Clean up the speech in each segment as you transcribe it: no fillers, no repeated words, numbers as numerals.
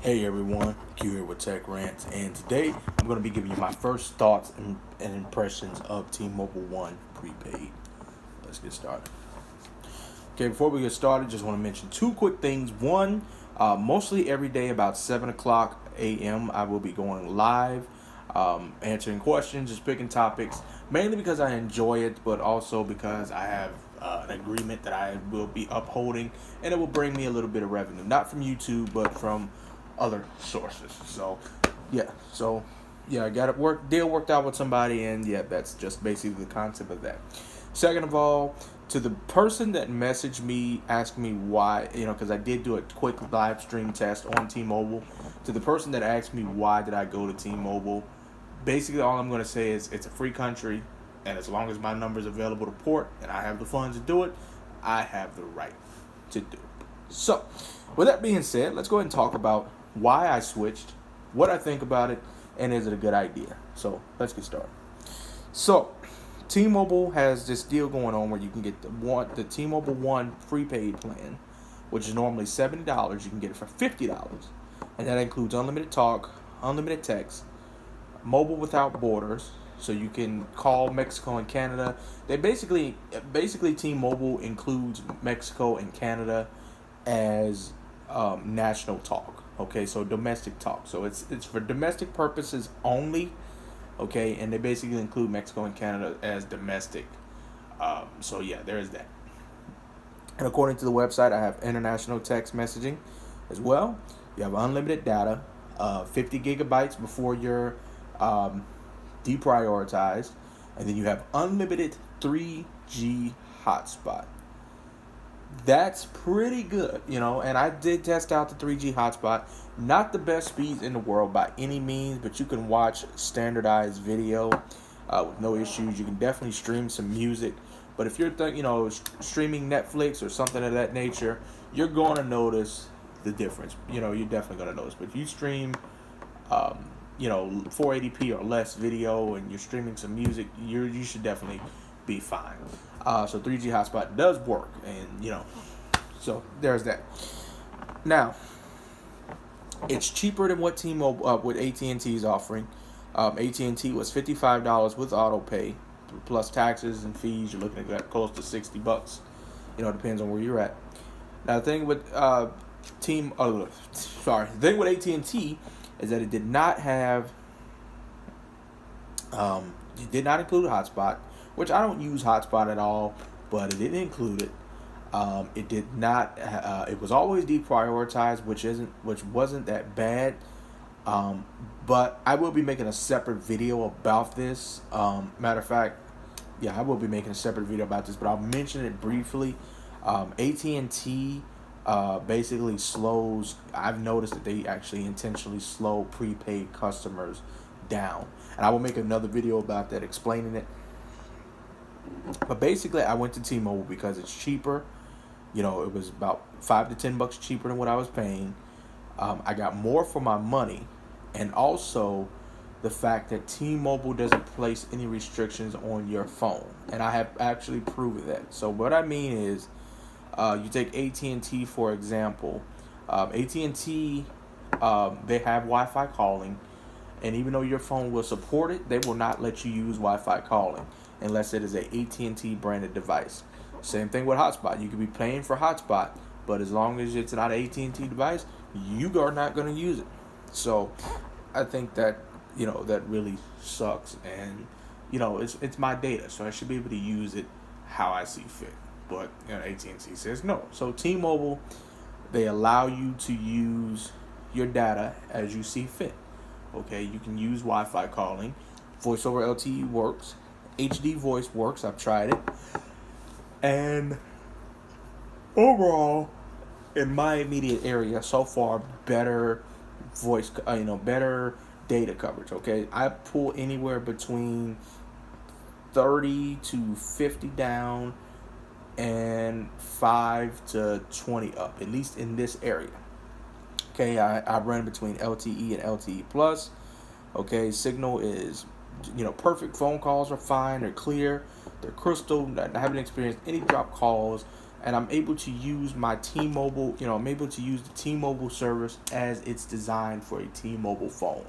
Hey everyone, Q here with Tech Rants, and today I'm going to be giving you my first thoughts and impressions of T-Mobile One prepaid. Let's get started. Okay, before we get started, just want to mention two quick things. One, mostly every day about 7 o'clock a.m. I will be going live, answering questions, just picking topics, mainly because I enjoy it, but also because I have an agreement that I will be upholding, and it will bring me a little bit of revenue, not from YouTube, but from other sources. So I got it deal worked out with somebody, and yeah, that's just basically the concept of that. Second of all, to the person that messaged me, asked me why, because I did do a quick live stream test on T-Mobile. To the person that asked me why did I go to T-Mobile, basically all I'm going to say is it's a free country, and as long as my number is available to port and I have the funds to do it, I have the right to do it. So, with that being said, let's go ahead and talk about why I switched, what I think about it, and is it a good idea. So, let's get started. So, T-Mobile has this deal going on where you can get the T-Mobile One prepaid plan, which is normally $70. You can get it for $50, and that includes unlimited talk, unlimited text, mobile without borders, so you can call Mexico and Canada. They basically T-Mobile includes Mexico and Canada as national talk. Okay, so domestic talk. So it's for domestic purposes only. Okay, and they basically include Mexico and Canada as domestic. So yeah, there is that. And according to the website, I have international text messaging as well. You have unlimited data, 50 gigabytes before you're deprioritized, and then you have unlimited 3G hotspot. That's pretty good, and I did test out the 3G hotspot. Not the best speeds in the world by any means, but you can watch standardized video with no issues. You can definitely stream some music, but if you're streaming Netflix or something of that nature, you're going to notice the difference. You're definitely going to notice. But if you stream 480p or less video and you're streaming some music, you should definitely be fine. So 3G hotspot does work, and so there's that. Now, it's cheaper than what T-Mobile, what AT&T is offering. AT&T was $55 with auto pay plus taxes and fees. You're looking at close to $60. It depends on where you're at. Now, the thing with the thing with AT&T is that it did not have, it did not include a hotspot, which I don't use hotspot at all, but it didn't include it. It did not. It was always deprioritized, which wasn't that bad. But I will be making a separate video about this. Matter of fact, I will be making a separate video about this, but I'll mention it briefly. AT&T basically slows. I've noticed that they actually intentionally slow prepaid customers down, and I will make another video about that, explaining it. But basically, I went to T-Mobile because it's cheaper. It was about $5 to $10 cheaper than what I was paying. I got more for my money, and also the fact that T-Mobile doesn't place any restrictions on your phone, and I have actually proven that. So what I mean is, you take AT&T for example. AT&T, they have Wi-Fi calling, and even though your phone will support it, they will not let you use Wi-Fi calling unless it is a AT&T branded device. Same thing with hotspot. You could be paying for hotspot, but as long as it's not an AT&T device, you are not going to use it. So I think that that really sucks, and it's my data, so I should be able to use it how I see fit. But AT&T says no. So T-Mobile, they allow you to use your data as you see fit. Okay, you can use Wi-Fi calling, voice over LTE works, HD voice works. I've tried it, and overall, in my immediate area so far, better voice, better data coverage. Okay, I pull anywhere between 30 to 50 down and 5 to 20 up, at least in this area. Okay, I run between LTE and LTE plus. Okay, signal is perfect. Phone calls are fine. They're clear. They're crystal. I haven't experienced any drop calls and I'm able to use my T-Mobile. I'm able to use the T-Mobile service as it's designed for a T-Mobile phone.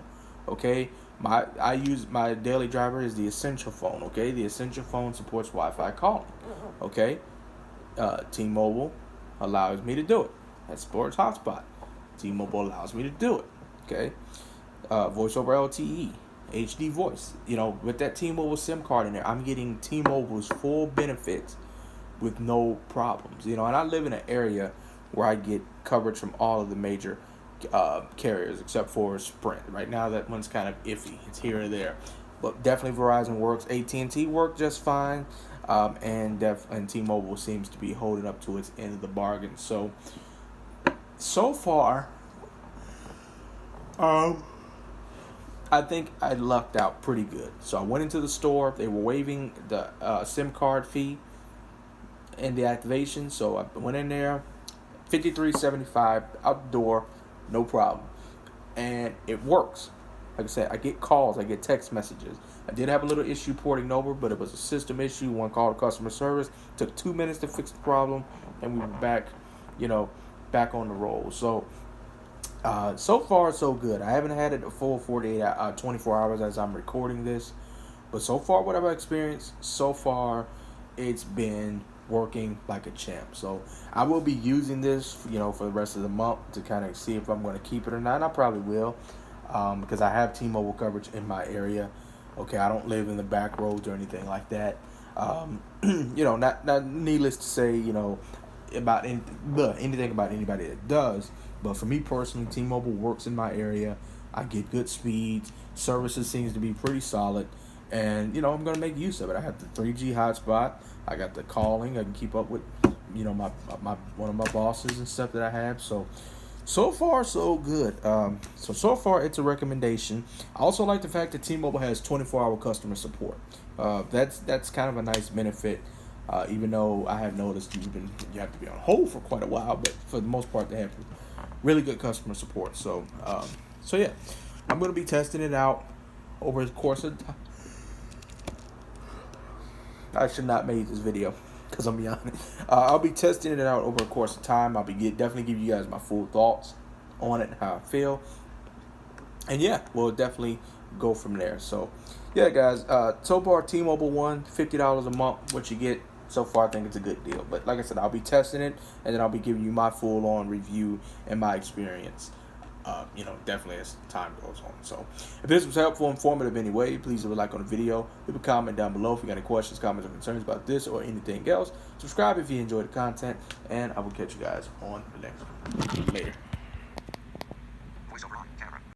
Okay, I use my daily driver is the Essential phone. Okay, the Essential phone supports Wi-Fi calling. Okay, T-Mobile allows me to do it. That sports hotspot. T-Mobile allows me to do it. Okay, voice over LTE, HD voice. With that T-Mobile SIM card in there, I'm getting T-Mobile's full benefits with no problems. And I live in an area where I get coverage from all of the major carriers except for Sprint. Right now, that one's kind of iffy. It's here or there, but definitely Verizon works. AT&T worked just fine, and T-Mobile seems to be holding up to its end of the bargain. So far, I think I lucked out pretty good. So I went into the store. They were waiving the SIM card fee and the activation. So I went in there, $53.75 out the door, no problem, and it works. Like I said, I get calls, I get text messages. I did have a little issue porting over, but it was a system issue. One call to customer service, took 2 minutes to fix the problem, and we were back, back on the roll. So far so good. I haven't had it a full 24 hours as I'm recording this, but so far what I've experienced so far, it's been working like a champ. So I will be using this, for the rest of the month to kind of see if I'm going to keep it or not. And I probably will, because I have T-Mobile coverage in my area. Okay, I don't live in the back roads or anything like that. Not needless to say, about anything about anybody that does. But for me personally, T-Mobile works in my area. I get good speeds. Services seems to be pretty solid. And, I'm going to make use of it. I have the 3G hotspot. I got the calling. I can keep up with, my one of my bosses and stuff that I have. So far, so good. So far, it's a recommendation. I also like the fact that T-Mobile has 24-hour customer support. That's kind of a nice benefit. Even though I have noticed you have to be on hold for quite a while, but for the most part, they have really good customer support. So yeah, I'm going to be testing it out over the course of time. I should not make this video because I'm yawning. I'll be testing it out over the course of time. I'll be definitely give you guys my full thoughts on it and how I feel. And yeah, we'll definitely go from there. So yeah, guys, so far T-Mobile One, $50 a month. What you get so far, I think it's a good deal. But like I said, I'll be testing it, and then I'll be giving you my full-on review and my experience. Definitely as time goes on. So if this was helpful, informative in any way, please leave a like on the video. Leave a comment down below if you got any questions, comments, or concerns about this or anything else. Subscribe if you enjoy the content, and I will catch you guys on the next one. Later.